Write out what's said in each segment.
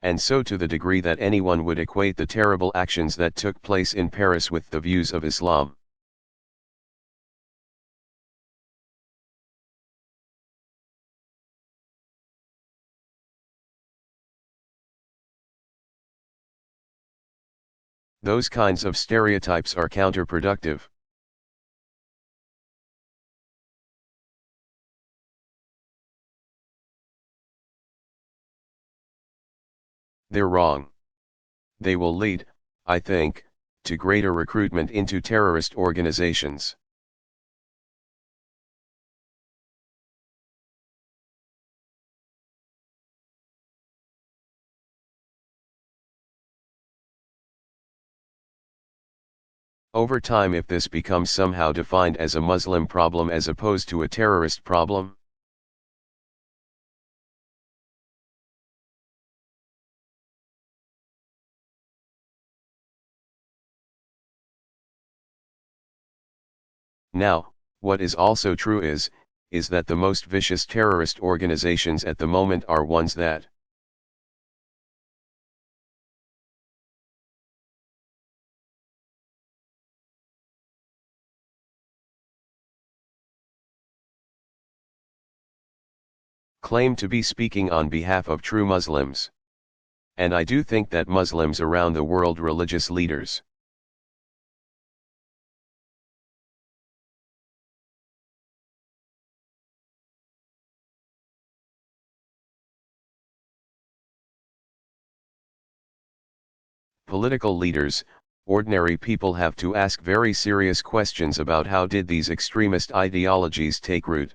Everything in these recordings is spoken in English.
and so to the degree that anyone would equate the terrible actions that took place in Paris with the views of Islam. Those kinds of stereotypes are counterproductive. They're wrong. They will lead, I think, to greater recruitment into terrorist organizations. Over time, if this becomes somehow defined as a Muslim problem as opposed to a terrorist problem, now, what is also true is that the most vicious terrorist organizations at the moment are ones that claim to be speaking on behalf of true Muslims. And I do think that Muslims around the world, religious leaders, political leaders, ordinary people have to ask very serious questions about how did these extremist ideologies take root.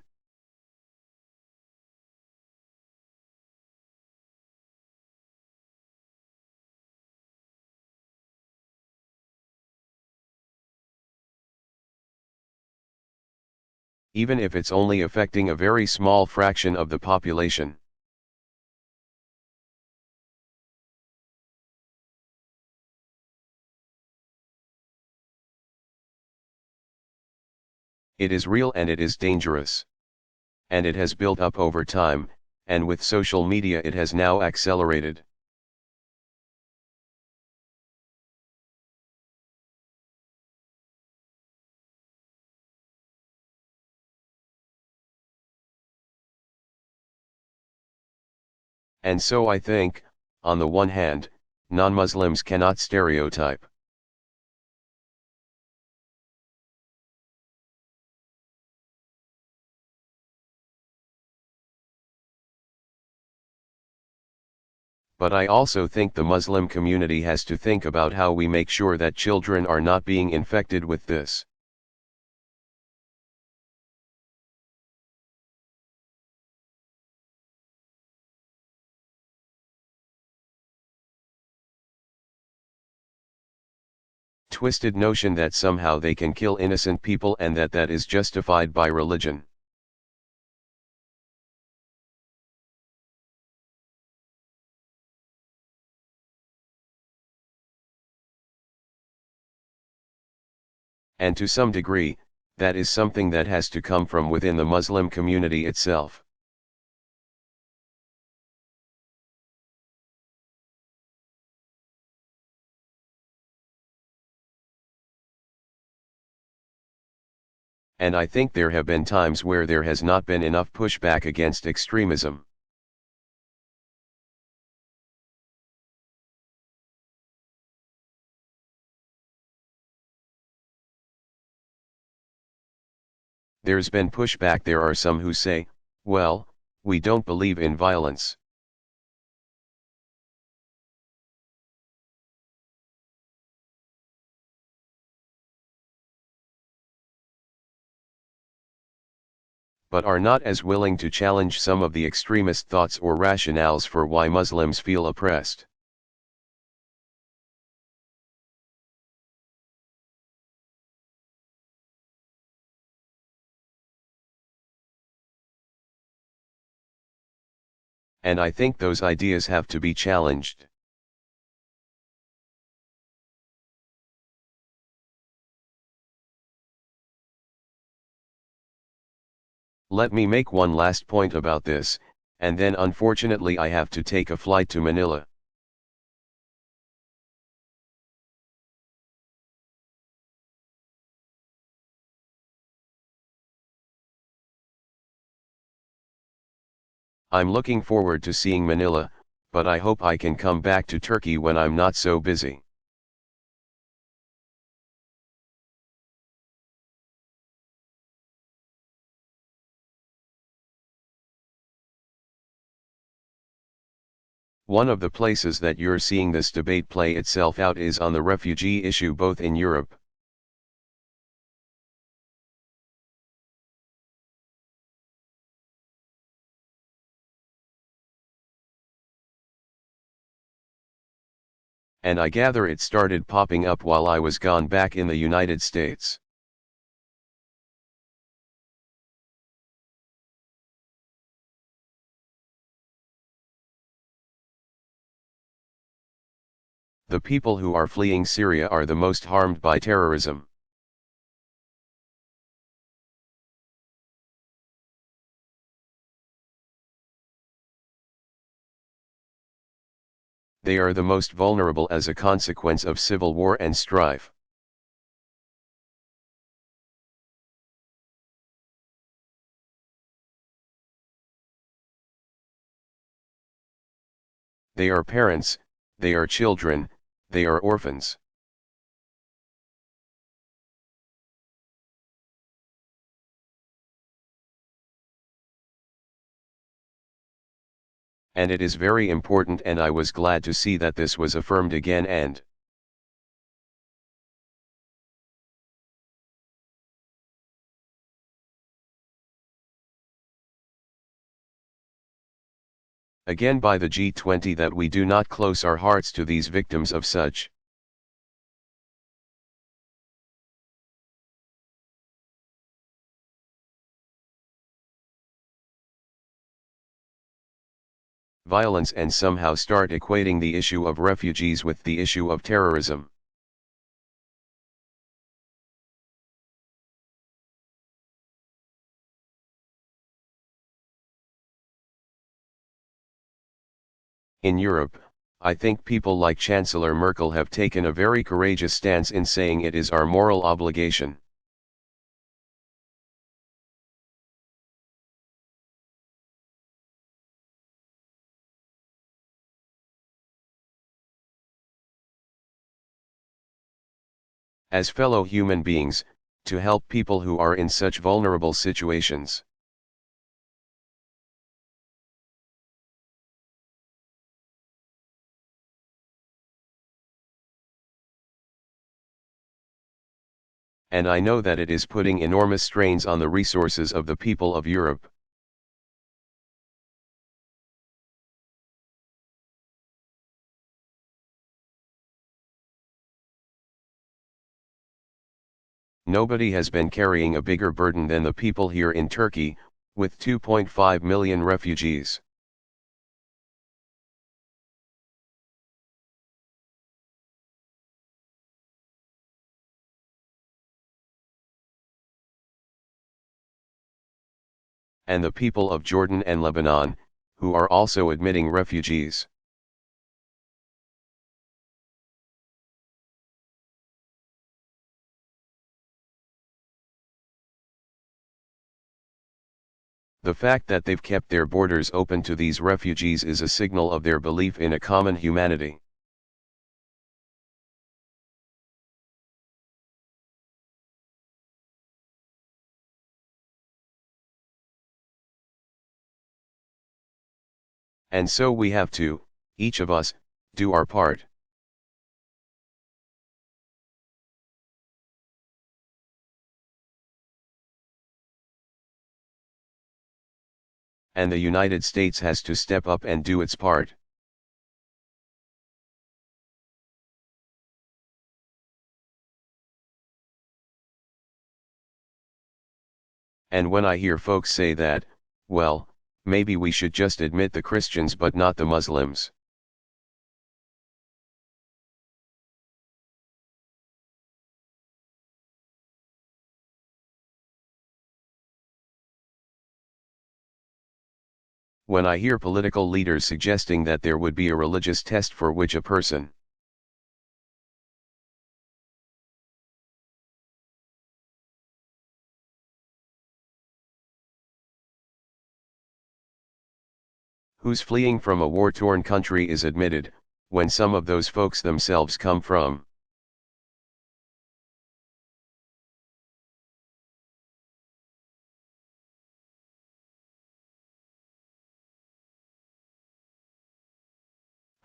Even if it's only affecting a very small fraction of the population. It is real and it is dangerous. And it has built up over time, and with social media it has now accelerated. And so I think, on the one hand, non-Muslims cannot stereotype. But I also think the Muslim community has to think about how we make sure that children are not being infected with this. Twisted notion that somehow they can kill innocent people and that is justified by religion. And to some degree, that is something that has to come from within the Muslim community itself. And I think there have been times where there has not been enough pushback against extremism. There's been pushback. There are some who say, well, we don't believe in violence. But are not as willing to challenge some of the extremist thoughts or rationales for why Muslims feel oppressed. And I think those ideas have to be challenged. Let me make one last point about this, and then unfortunately I have to take a flight to Manila. I'm looking forward to seeing Manila, but I hope I can come back to Turkey when I'm not so busy. One of the places that you're seeing this debate play itself out is on the refugee issue both in Europe. And I gather it started popping up while I was gone back in the United States. The people who are fleeing Syria are the most harmed by terrorism. They are the most vulnerable as a consequence of civil war and strife. They are parents, they are children, they are orphans. And it is very important, and I was glad to see that this was affirmed again. And again by the G20, that we do not close our hearts to these victims of such violence and somehow start equating the issue of refugees with the issue of terrorism. In Europe, I think people like Chancellor Merkel have taken a very courageous stance in saying it is our moral obligation. As fellow human beings, to help people who are in such vulnerable situations. And I know that it is putting enormous strains on the resources of the people of Europe. Nobody has been carrying a bigger burden than the people here in Turkey, with 2.5 million refugees. And the people of Jordan and Lebanon, who are also admitting refugees. The fact that they've kept their borders open to these refugees is a signal of their belief in a common humanity. And so we have to, each of us, do our part. And the United States has to step up and do its part. And when I hear folks say that, well, maybe we should just admit the Christians but not the Muslims. When I hear political leaders suggesting that there would be a religious test for which a person who's fleeing from a war-torn country is admitted, when some of those folks themselves come from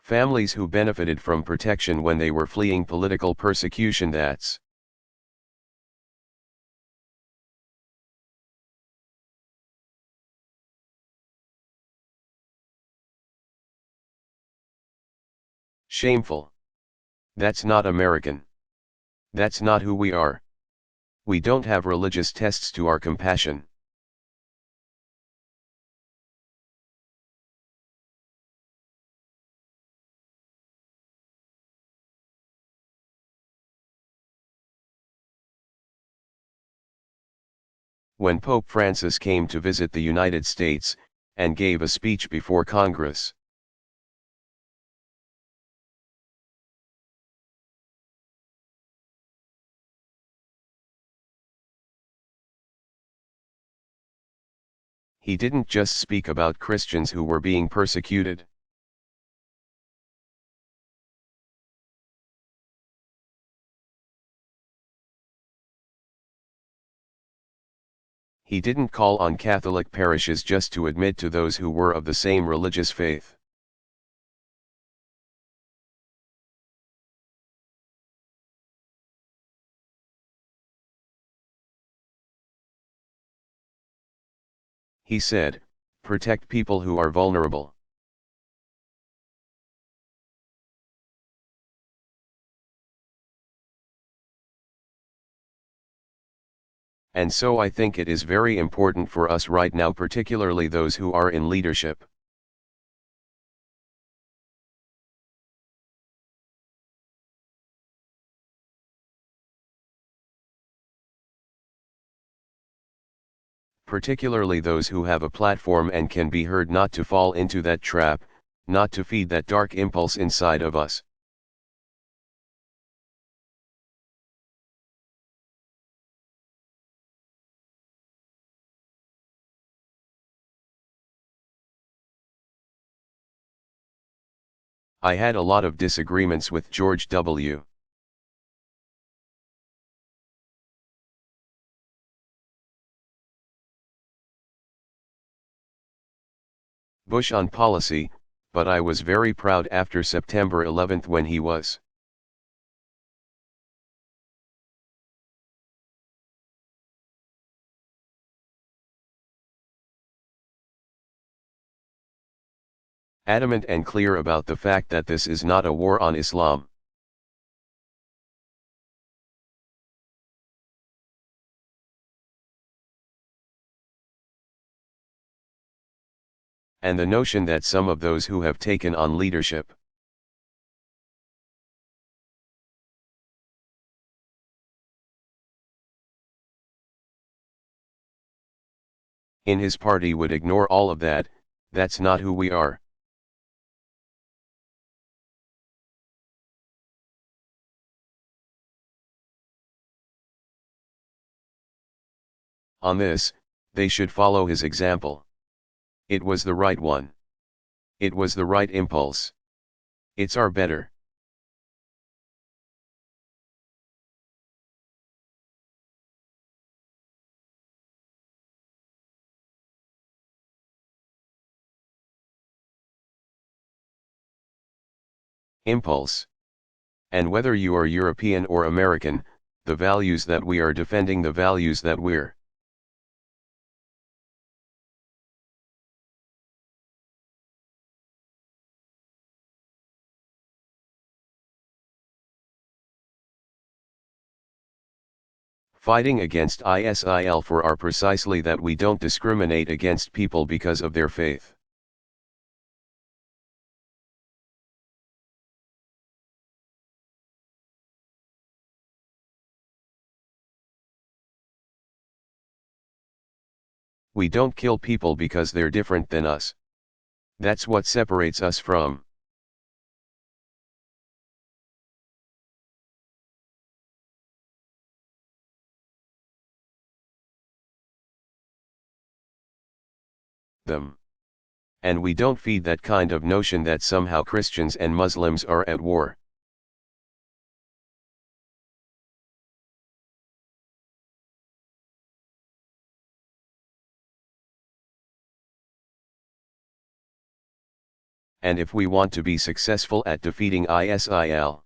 families who benefited from protection when they were fleeing political persecution. That's shameful. That's not American. That's not who we are. We don't have religious tests to our compassion. When Pope Francis came to visit the United States, and gave a speech before Congress, he didn't just speak about Christians who were being persecuted. He didn't call on Catholic parishes just to admit to those who were of the same religious faith. He said, protect people who are vulnerable. And so I think it is very important for us right now, particularly those who are in leadership, particularly those who have a platform and can be heard, not to fall into that trap, not to feed that dark impulse inside of us. I had a lot of disagreements with George W. Bush on policy, but I was very proud after September 11 when he was adamant and clear about the fact that this is not a war on Islam. And the notion that some of those who have taken on leadership in his party would ignore all of that, that's not who we are. On this, they should follow his example. It was the right one. It was the right impulse. It's our better. Impulse. And whether you are European or American, the values that we are defending, the values that we're fighting against ISIL for are precisely that we don't discriminate against people because of their faith. We don't kill people because they're different than us. That's what separates us from them. And we don't feed that kind of notion that somehow Christians and Muslims are at war. And if we want to be successful at defeating ISIL,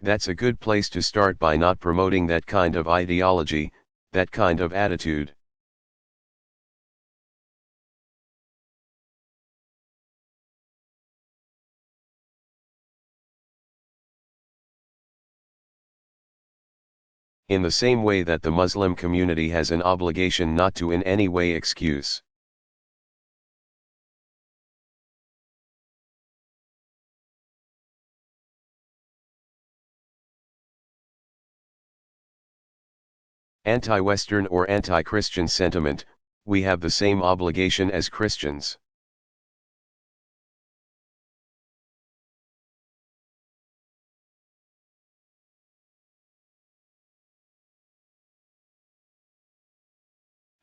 that's a good place to start by not promoting that kind of ideology, that kind of attitude. In the same way that the Muslim community has an obligation not to in any way excuse anti-Western or anti-Christian sentiment, we have the same obligation as Christians.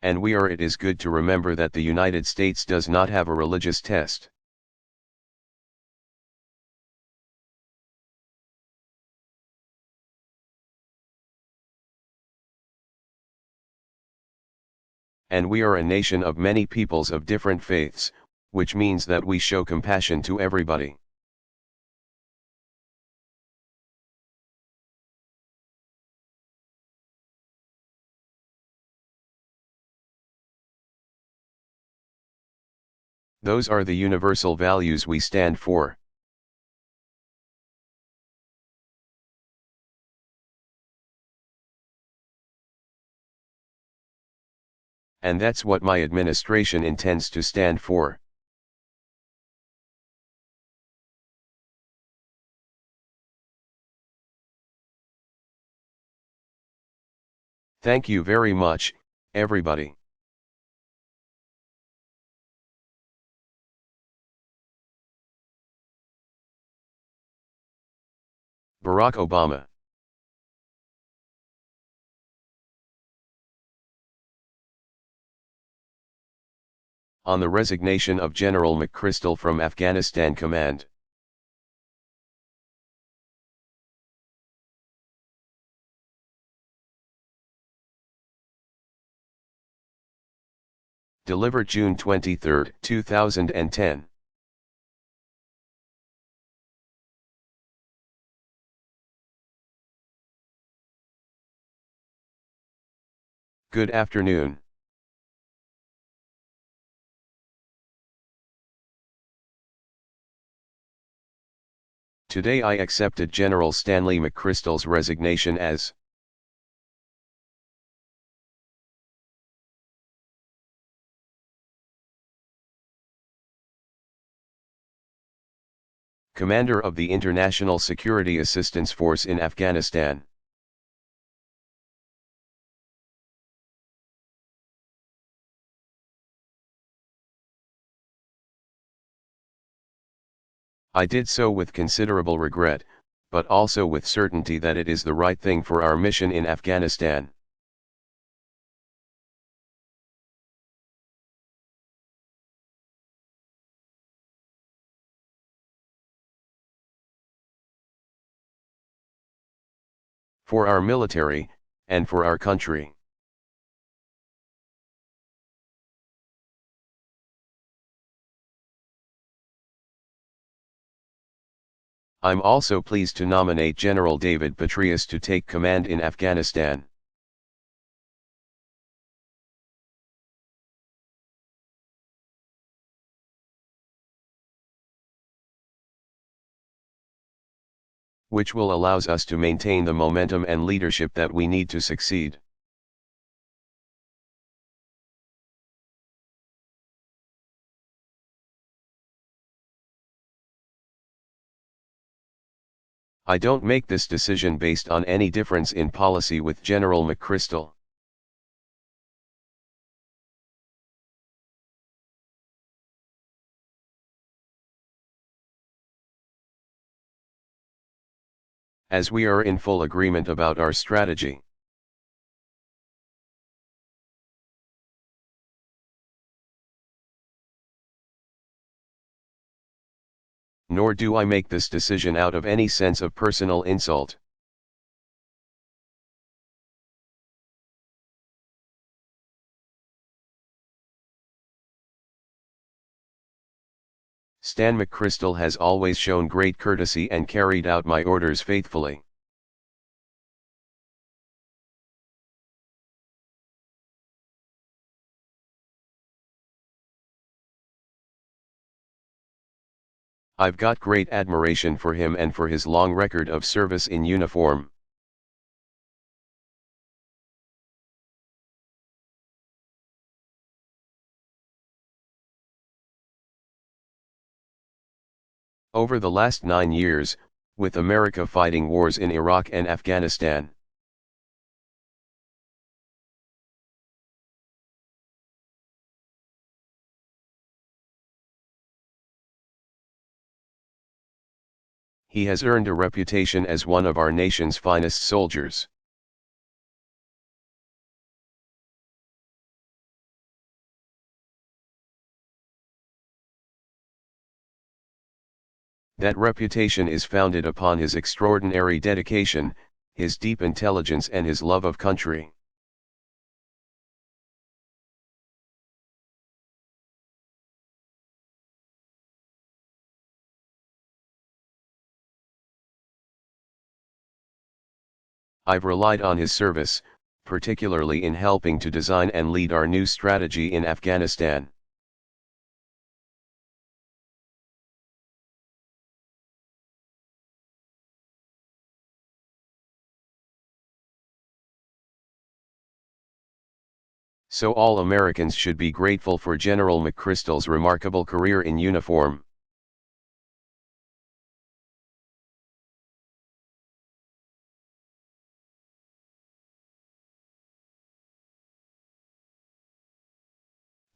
And it is good to remember that the United States does not have a religious test. And we are a nation of many peoples of different faiths, which means that we show compassion to everybody. Those are the universal values we stand for. And that's what my administration intends to stand for. Thank you very much, everybody. Barack Obama. On the resignation of General McChrystal from Afghanistan Command. Delivered June 23, 2010. Good afternoon. Today I accepted General Stanley McChrystal's resignation as Commander of the International Security Assistance Force in Afghanistan. I did so with considerable regret, but also with certainty that it is the right thing for our mission in Afghanistan. For our military, and for our country. I'm also pleased to nominate General David Petraeus to take command in Afghanistan. Which will allows us to maintain the momentum and leadership that we need to succeed. I don't make this decision based on any difference in policy with General McChrystal. as we are in full agreement about our strategy. Nor do I make this decision out of any sense of personal insult. Stan McChrystal has always shown great courtesy and carried out my orders faithfully. I've got great admiration for him and for his long record of service in uniform. Over the last 9 years, with America fighting wars in Iraq and Afghanistan, he has earned a reputation as one of our nation's finest soldiers. That reputation is founded upon his extraordinary dedication, his deep intelligence and his love of country. I've relied on his service, particularly in helping to design and lead our new strategy in Afghanistan. So all Americans should be grateful for General McChrystal's remarkable career in uniform.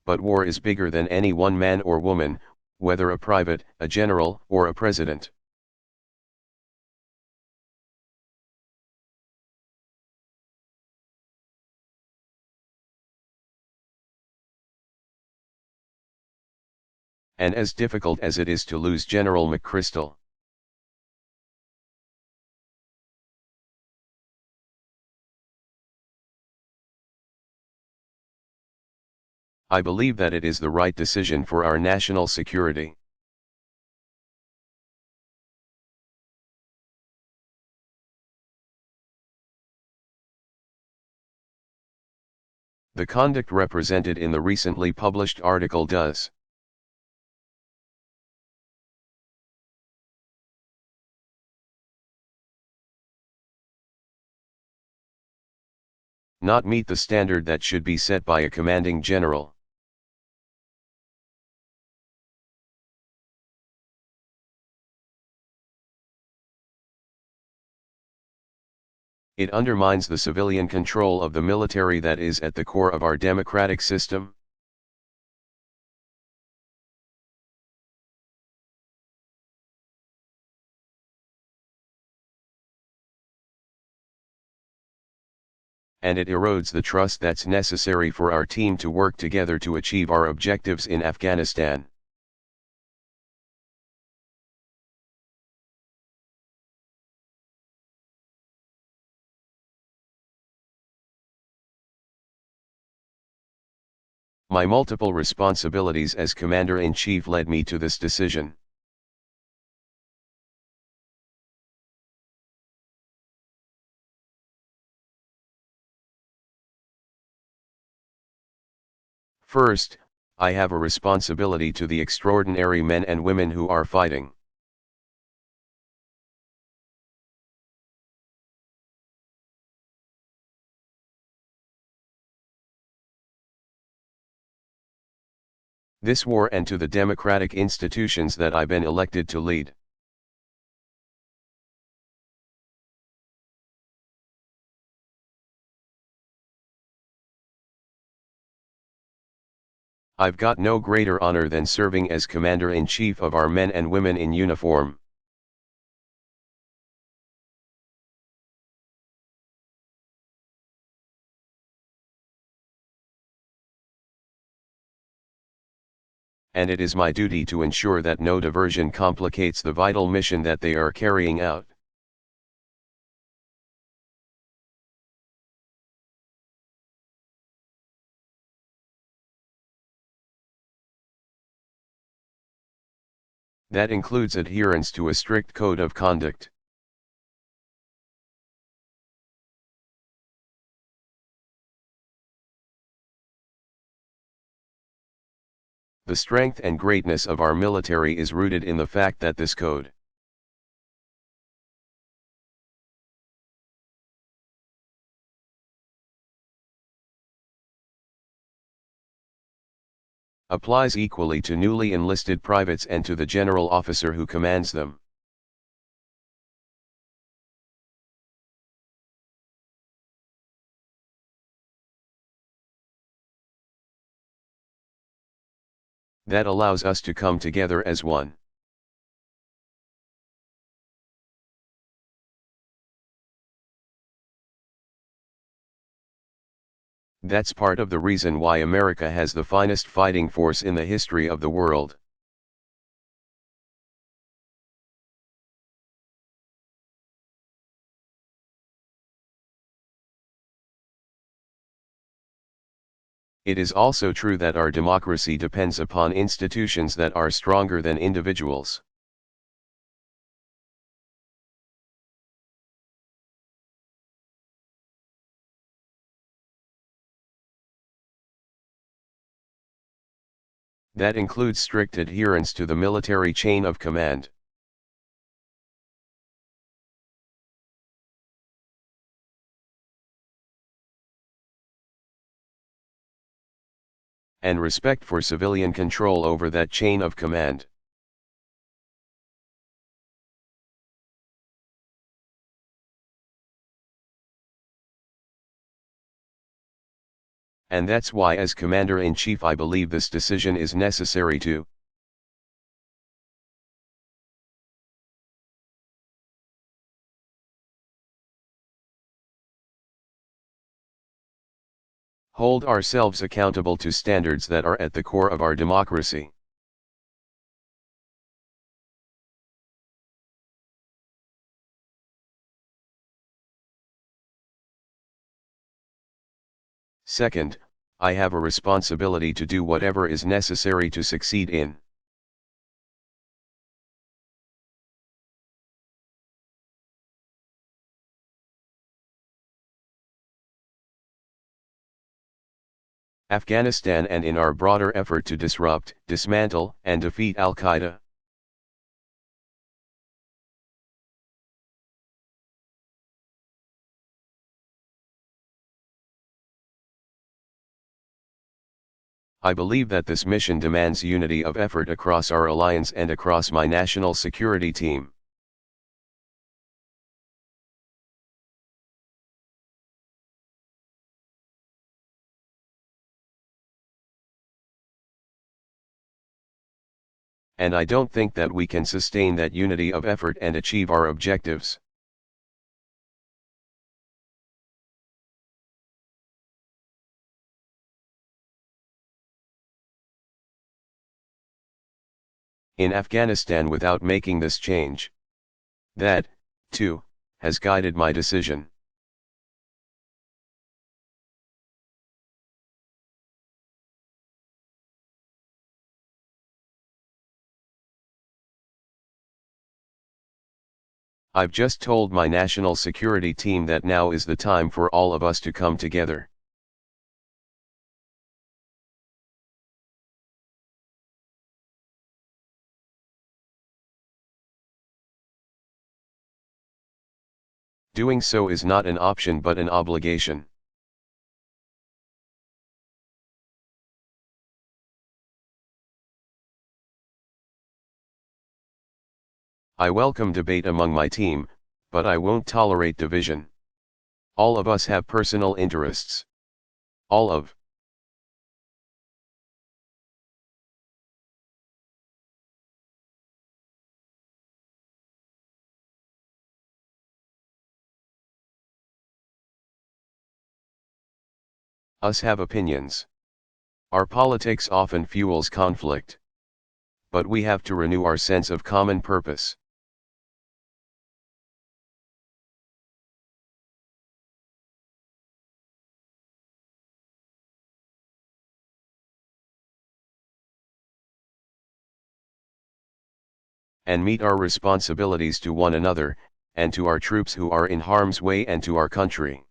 But war is bigger than any one man or woman, whether a private, a general, or a president. And as difficult as it is to lose General McChrystal, I believe that it is the right decision for our national security. The conduct represented in the recently published article does not meet the standard that should be set by a commanding general. It undermines the civilian control of the military that is at the core of our democratic system. And it erodes the trust that's necessary for our team to work together to achieve our objectives in Afghanistan. My multiple responsibilities as Commander-in-Chief led me to this decision. First, I have a responsibility to the extraordinary men and women who are fighting. This war and to the democratic institutions that I've been elected to lead. I've got no greater honor than serving as Commander-in-Chief of our men and women in uniform. and it is my duty to ensure that no diversion complicates the vital mission that they are carrying out. That includes adherence to a strict code of conduct. The strength and greatness of our military is rooted in the fact that this code applies equally to newly enlisted privates and to the general officer who commands them. That allows us to come together as one. That's part of the reason why America has the finest fighting force in the history of the world. It is also true that our democracy depends upon institutions that are stronger than individuals. That includes strict adherence to the military chain of command. And respect for civilian control over that chain of command. And that's why as Commander-in-Chief I believe this decision is necessary to hold ourselves accountable to standards that are at the core of our democracy. Second, I have a responsibility to do whatever is necessary to succeed in Afghanistan and in our broader effort to disrupt, dismantle, and defeat Al-Qaeda. I believe that this mission demands unity of effort across our alliance and across my national security team. And I don't think that we can sustain that unity of effort and achieve our objectives. In Afghanistan without making this change. That, too, has guided my decision. I've just told my national security team that now is the time for all of us to come together. Doing so is not an option but an obligation. I welcome debate among my team, but I won't tolerate division. All of us have personal interests. All of us have opinions. Our politics often fuels conflict. but we have to renew our sense of common purpose. And meet our responsibilities to one another, and to our troops who are in harm's way, and to our country.